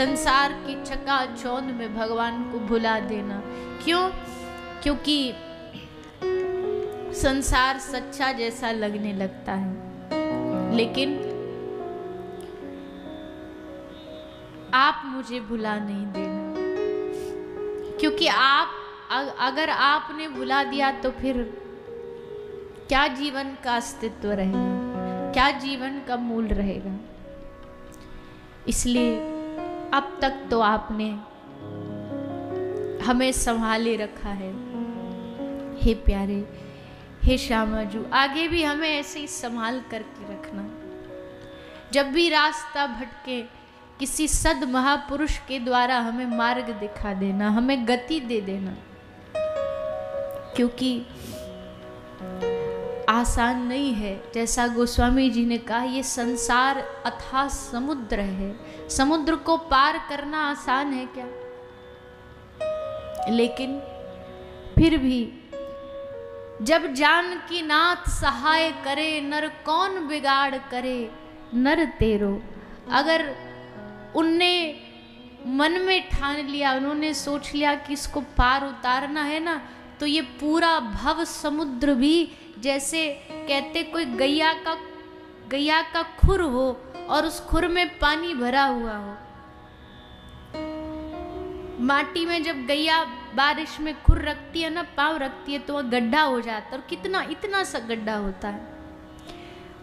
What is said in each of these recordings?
संसार की चकाचौंध में भगवान को भुला देना। क्यों? क्योंकि संसार सच्चा जैसा लगने लगता है, लेकिन आप मुझे भुला नहीं देना, क्योंकि आप अगर आपने भुला दिया तो फिर क्या जीवन का अस्तित्व रहेगा, क्या जीवन का मूल रहेगा। इसलिए अब तक तो आपने हमें संभाले रखा है। हे प्यारे, हे श्यामाजू, आगे भी हमें ऐसे ही संभाल करके रखना। जब भी रास्ता भटके, किसी सद महापुरुष के द्वारा हमें मार्ग दिखा देना, हमें गति दे देना, क्योंकि आसान नहीं है। जैसा गोस्वामी जी ने कहा, ये संसार अथाह समुद्र है, समुद्र को पार करना आसान है क्या? लेकिन फिर भी जब जानकी नाथ सहाय करे, नर कौन बिगाड़ करे नर तेरो। अगर उनने मन में ठान लिया, उन्होंने सोच लिया कि इसको पार उतारना है ना, तो ये पूरा भव समुद्र भी, जैसे कहते कोई गैया का खुर हो और उस खुर में पानी भरा हुआ हो। माटी में जब गैया बारिश में खुर रखती है ना, पाँव रखती है, तो वह गड्ढा हो जाता है। और कितना इतना सा गड्ढा होता है,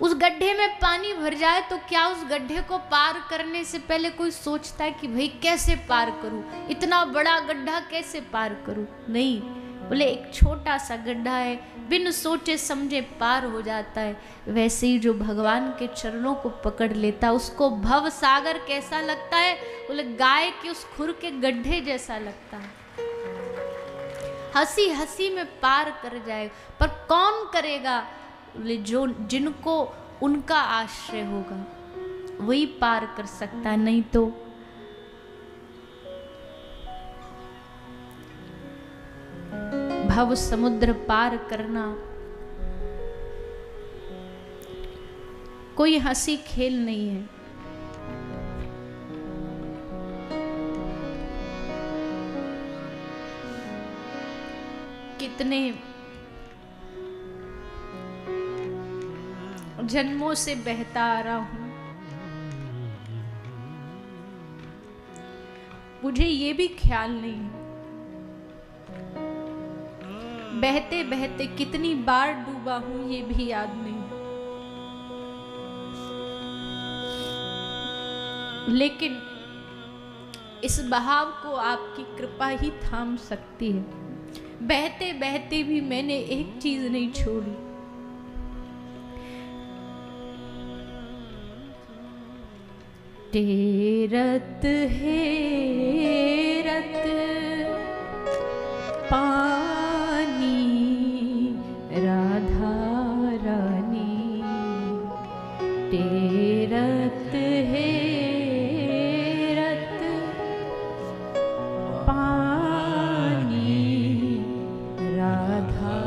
उस गड्ढे में पानी भर जाए तो क्या उस गड्ढे को पार करने से पहले कोई सोचता है कि भाई कैसे पार करूं, इतना बड़ा गड्ढा कैसे पार करूं? नहीं, बोले एक छोटा सा गड्ढा है, बिन सोचे समझे पार हो जाता है। वैसे ही जो भगवान के चरणों को पकड़ लेता, उसको भव सागर कैसा लगता है? बोले गाय के उस खुर के गड्ढे जैसा लगता है। हंसी हंसी में पार कर जाएगा। पर कौन करेगा? बोले जो जिनको उनका आश्रय होगा वही पार कर सकता है, नहीं तो भव समुद्र पार करना कोई हंसी खेल नहीं है। कितने जन्मों से बहता आ रहा हूं, मुझे ये भी ख्याल नहीं है बहते बहते कितनी बार डूबा हूं, ये भी याद नहीं। लेकिन इस बहाव को आपकी कृपा ही थाम सकती है। बहते बहते भी मैंने एक चीज नहीं छोड़ी, तेरत हेरत पानी राधा रानी, तेरत हेरत पानी राधा,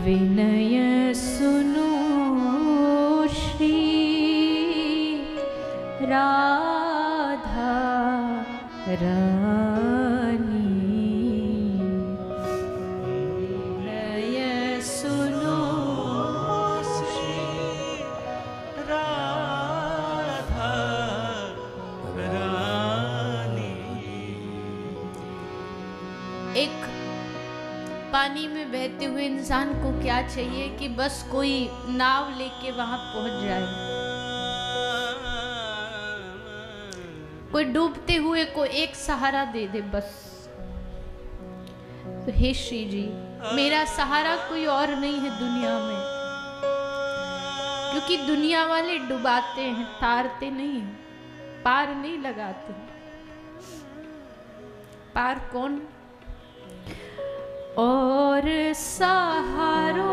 विनय सुनो राधा रानी, विनय सुनो राधा रानी। एक पानी में बहते हुए इंसान को क्या चाहिए कि बस कोई नाव लेके वहां पहुंच जाए। कोई डूबते हुए को एक सहारा दे दे बस। तो हे श्री जी, मेरा सहारा कोई और नहीं है दुनिया में, क्योंकि दुनिया वाले डुबाते हैं, तारते नहीं हैं, पार नहीं लगाते। पार कौन? और सहारो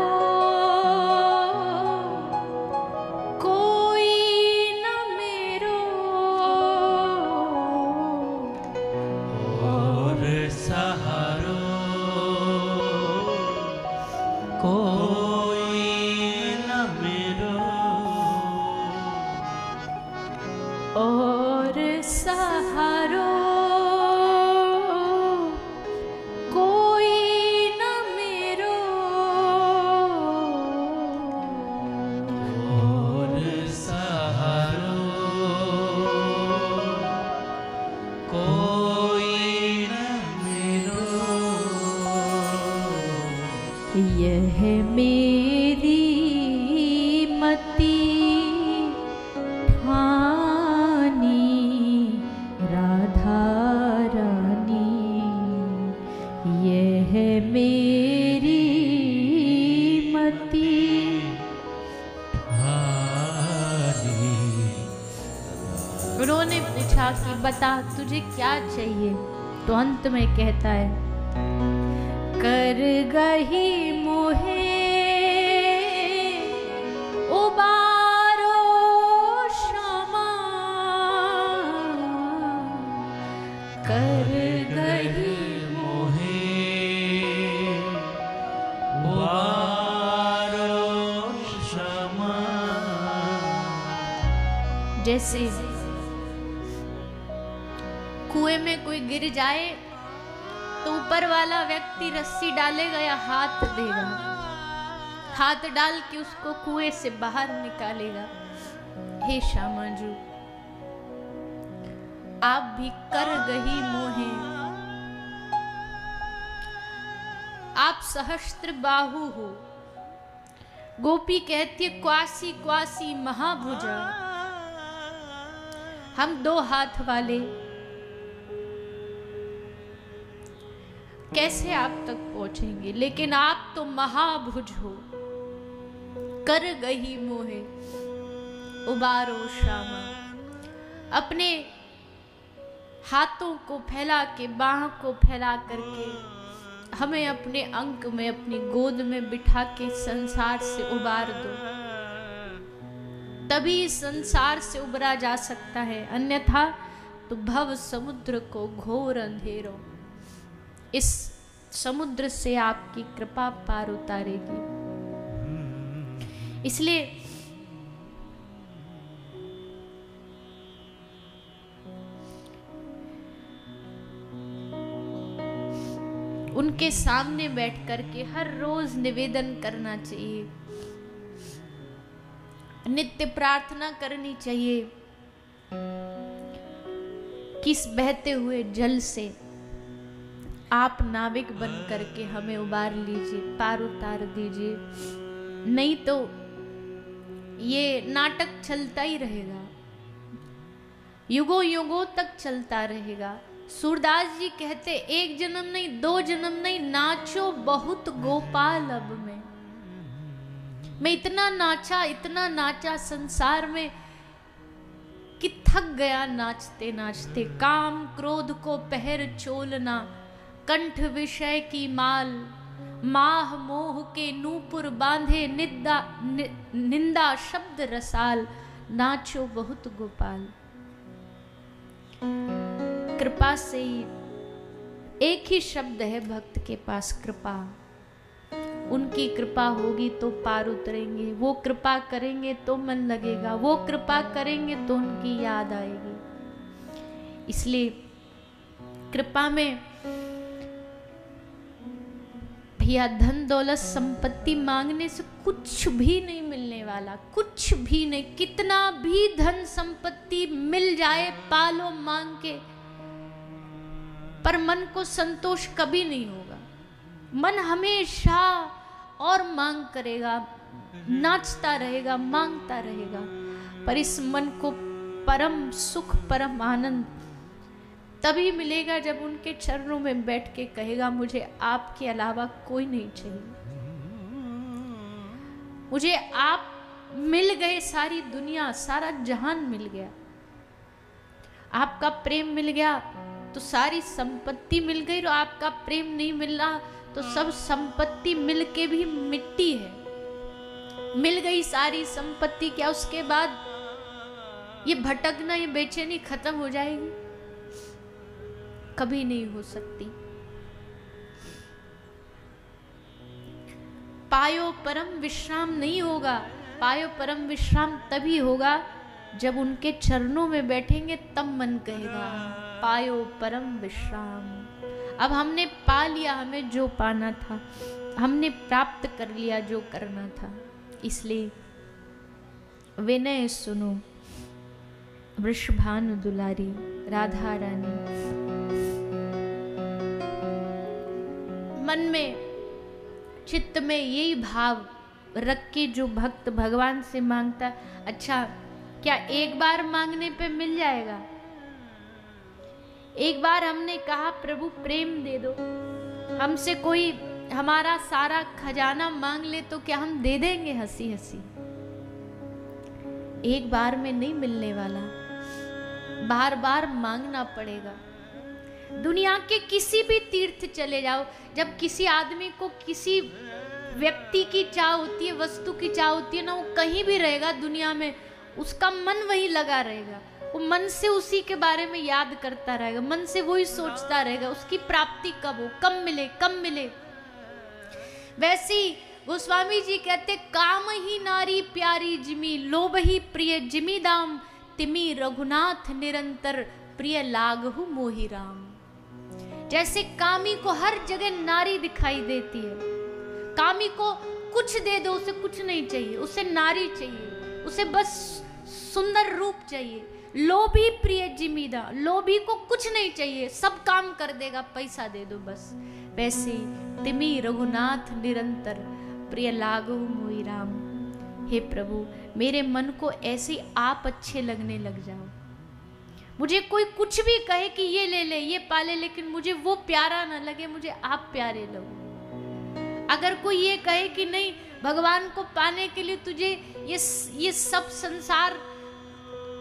और सहारो कोई न मेरो, और सहारो कोई न मेरो, यह मेरी मति ठानी राधा रानी, यह मेरी मति। उन्होंने पूछा कि बता तुझे क्या चाहिए, तो अंत में कहता है कर गही मोहे उबारो क्षमा, कर गही मोहे उबारो क्षमा। जैसे कुएं में कोई गिर जाए तो ऊपर वाला व्यक्ति रस्सी डालेगा या हाथ देगा, हाथ डाल के उसको कुएं से बाहर निकालेगा। हे श्यामा जी, आप भी कर गही मोहे, आप सहस्त्र बाहु हो। गोपी कहती है क्वासी क्वासी महाभुजा, हम दो हाथ वाले कैसे आप तक पहुंचेंगे, लेकिन आप तो महाभुज हो। कर गही मोहे उबारो श्यामा, अपने हाथों को फैला के, बाह को फैला करके हमें अपने अंक में, अपनी गोद में बिठा के संसार से उबार दो, तभी संसार से उबरा जा सकता है, अन्यथा तो भव समुद्र को घोर अंधेरों, इस समुद्र से आपकी कृपा पार उतारेगी। इसलिए उनके सामने बैठ करके हर रोज निवेदन करना चाहिए, नित्य प्रार्थना करनी चाहिए कि इस बहते हुए जल से आप नाविक बन करके हमें उबार लीजिए, पार उतार दीजिए। नहीं तो ये नाटक चलता ही रहेगा, युगों युगों तक चलता रहेगा। सूरदास जी कहते एक जन्म नहीं, दो जन्म नहीं, नाचो बहुत गोपाल अब में। मैं इतना नाचा संसार में कि थक गया नाचते नाचते। काम क्रोध को पहर चोलना, कंठ विषय की माल, माह मोह के नूपुर बांधे, निंदा शब्द रसाल, नाचो बहुत गोपाल। कृपा से ही एक ही शब्द है भक्त के पास, कृपा। उनकी कृपा होगी तो पार उतरेंगे, वो कृपा करेंगे तो मन लगेगा, वो कृपा करेंगे तो उनकी याद आएगी। इसलिए कृपा में भैया धन दौलत संपत्ति मांगने से कुछ भी नहीं मिलने वाला, कुछ भी नहीं। कितना भी धन संपत्ति मिल जाए पालो मांग के, पर मन को संतोष कभी नहीं होगा। मन हमेशा और मांग करेगा, नाचता रहेगा, मांगता रहेगा। पर इस मन को परम सुख, परम आनंद तभी मिलेगा जब उनके चरणों में बैठ के कहेगा मुझे आपके अलावा कोई नहीं चाहिए, मुझे आप मिल गए, सारी दुनिया सारा जहान मिल गया। आपका प्रेम मिल गया तो सारी संपत्ति मिल गई, और आपका प्रेम नहीं मिल रहा तो सब संपत्ति मिल के भी मिट्टी है। मिल गई सारी संपत्ति, क्या उसके बाद ये भटकना, ये बेचैनी खत्म हो जाएगी? कभी नहीं हो सकती। पायो परम विश्राम नहीं होगा। पायो परम विश्राम तभी होगा जब उनके चरणों में बैठेंगे तब मन कहेगा पायो परम विश्राम। अब हमने पा लिया हमें जो पाना था, हमने प्राप्त कर लिया जो करना था। इसलिए विनय सुनो वृषभानु दुलारी राधा रानी। मन में चित्त में यही भाव रख के जो भक्त भगवान से मांगता, अच्छा क्या एक बार मांगने पे मिल जाएगा? एक बार हमने कहा प्रभु प्रेम दे दो, हमसे कोई हमारा सारा खजाना मांग ले तो क्या हम दे देंगे हंसी हंसी? एक बार में नहीं मिलने वाला, बार बार मांगना पड़ेगा। दुनिया के किसी भी तीर्थ चले जाओ, जब किसी आदमी को किसी व्यक्ति की चाह होती है, वस्तु की चाह होती है ना, वो कहीं भी रहेगा दुनिया में, उसका मन वही लगा रहेगा, वो मन से उसी के बारे में याद करता रहेगा, मन से वही सोचता रहेगा उसकी प्राप्ति कब हो, कब मिले कब मिले। वैसे ही गोस्वामी जी कहते काम ही नारी प्यारी जिमी, लोभ ही प्रिय जिमी दाम, तिमी रघुनाथ निरंतर प्रिय लागहु मोहि राम। जैसे कामी को हर जगह नारी दिखाई देती है, कामी को कुछ दे दो उसे कुछ नहीं चाहिए, उसे नारी चाहिए, उसे बस सुंदर रूप चाहिए। लोभी प्रिय जिमीदा, लोभी को कुछ नहीं चाहिए, सब काम कर देगा, पैसा दे दो बस। वैसे तिमी रघुनाथ निरंतर प्रिय लागहु मोहि राम। हे प्रभु मेरे मन को ऐसे आप अच्छे लगने लग जाओ। मुझे कोई कुछ भी कहे कि ये ले ले ये पाले, लेकिन मुझे वो प्यारा ना लगे, मुझे आप प्यारे लगो। अगर कोई ये कहे कि नहीं भगवान को पाने के लिए तुझे ये सब संसार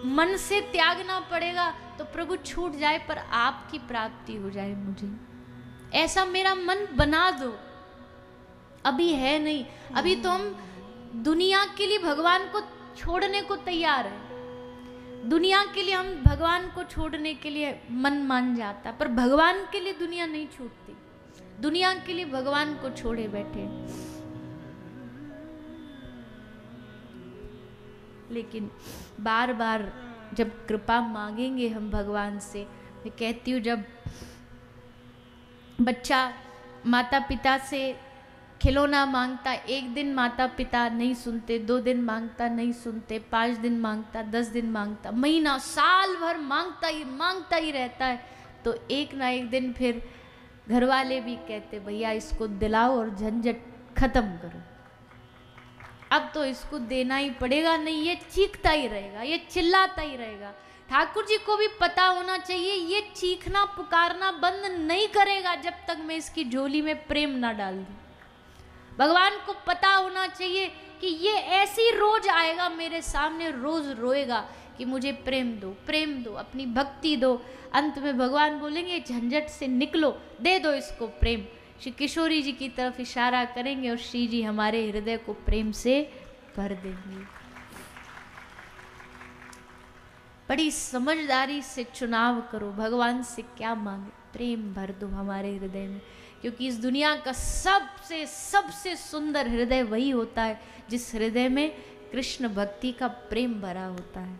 मन से त्यागना पड़ेगा, तो प्रभु छूट जाए पर आपकी प्राप्ति हो जाए मुझे, ऐसा मेरा मन बना दो। अभी है नहीं, अभी तो हम दुनिया के लिए भगवान को छोड़ने को तैयार है, दुनिया के लिए हम भगवान को छोड़ने के लिए मन मान जाता, पर भगवान के लिए दुनिया नहीं छूटती, दुनिया के लिए भगवान को छोड़े बैठे। लेकिन बार बार जब कृपा मांगेंगे हम भगवान से, मैं कहती हूँ जब बच्चा माता पिता से खिलौना मांगता, एक दिन माता पिता नहीं सुनते, 2 दिन मांगता नहीं सुनते, 5 दिन मांगता, 10 दिन मांगता, महीना साल भर मांगता ही रहता है, तो एक ना एक दिन फिर घर वाले भी कहते भैया इसको दिलाओ और झंझट खत्म करो, अब तो इसको देना ही पड़ेगा, नहीं ये चीखता ही रहेगा, ये चिल्लाता ही रहेगा। ठाकुर जी को भी पता होना चाहिए ये चीखना पुकारना बंद नहीं करेगा जब तक मैं इसकी झोली में प्रेम ना डाल दूं। भगवान को पता होना चाहिए कि ये ऐसी रोज आएगा मेरे सामने, रोज रोएगा कि मुझे प्रेम दो, अपनी भक्ति दो। अंत में भगवान बोलेंगे झंझट से निकलो, दे दो इसको प्रेम। श्री किशोरी जी की तरफ इशारा करेंगे और श्री जी हमारे हृदय को प्रेम से भर देंगे। बड़ी समझदारी से चुनाव करो, भगवान से क्या मांगे, प्रेम भर दो हमारे हृदय में, क्योंकि इस दुनिया का सबसे सुंदर हृदय वही होता है जिस हृदय में कृष्ण भक्ति का प्रेम भरा होता है।